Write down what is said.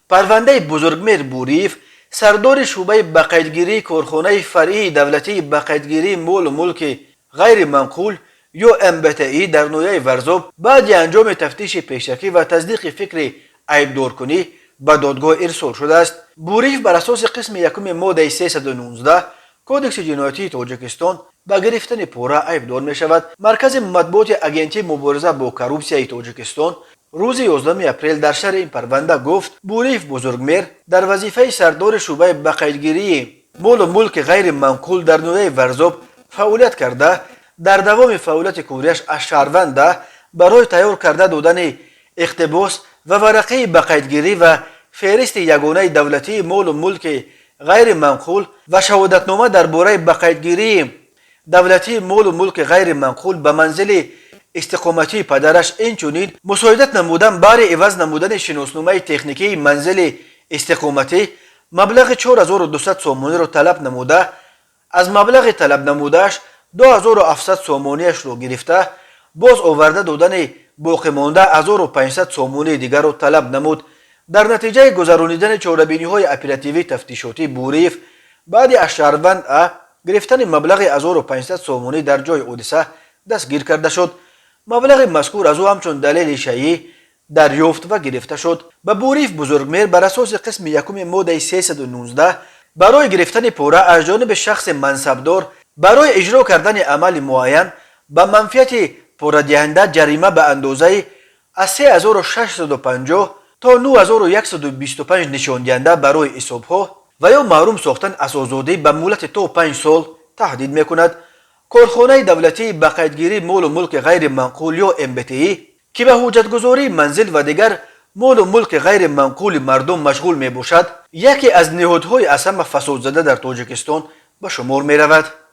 پرونده بزرگمیر بوریف سردار شعبه بقیدگیری کارخانه فرعی دولتی بقیدگیری مول و ملک غیر منقول یا MBTI در نویه ورزوب بعد انجام تفتیش پیشکی و تصدیق فکر عیبدار کنی به دادگاه ارسال شده است. بوریف بر اساس قسم یکم ماده 319 کودکس جنایتی تاجیکستان به گرفتن پورا عیبدار می شود. مرکز مطبوعات اگنتی مبارزه با کروپسیای تاجیکستان روز 11 اپریل در شرح این پرونده گفت بوریف بزرگمیر در وظیفه سردار شعبه بقیدگیری مول و ملک غیر منقول در نویه ورزوب فعالیت کرده در دوام فعالیت کوریش از شهروند برای تیار کرده دادن اقتباس و ورقه بقیدگیری و فهرست یگانه دولتی مول و ملک غیر منقول و شهادتنامه درباره بقیدگیری دولتی مول و ملک غیر منقول به منزل استقامتی پدرش اینچنین مساعدت نمودن برای عوض نمودن شناسنامه تکنیکی منزل استقامتی مبلغ 4200 سومانی را طلب نموده از مبلغ طلب نمودهش 2700 سومانیش را گرفته باز آورده دادن باقی مانده 1500 سومانی دیگر را طلب نمود. در نتیجه گذرانیدن چاره‌بینی های اپراتیوی تفتیشاتی بوریف بعد از شهروند گرفتن مبلغ 1500 سومانی در جای حادثه دستگیر کرده شد. مبلغ مذکور از او همچون دلیل شیعی دریافت و گرفته شد. به بوریف بزرگمیر بر اساس قسم یکم ماده 319 برای گرفتن پوره از جانب شخص منصبدار برای اجرا کردن عمل معین به منفیت پوره دهنده جریمه به اندازه از 3650 تا 9125 نشان دهنده برای حسابها و یا محروم ساختن از آزادی به مهلت تا 5 سال تهدید میکند. کارخانه دولتی بقیدگیری مول و ملک غیر منقول یا MBTI که به حجتگذاری منزل و دیگر مول و ملک غیر منقول مردم مشغول می باشد یکی از نهادهای اصم فساد زده در تاجیکستان به شمار می رود.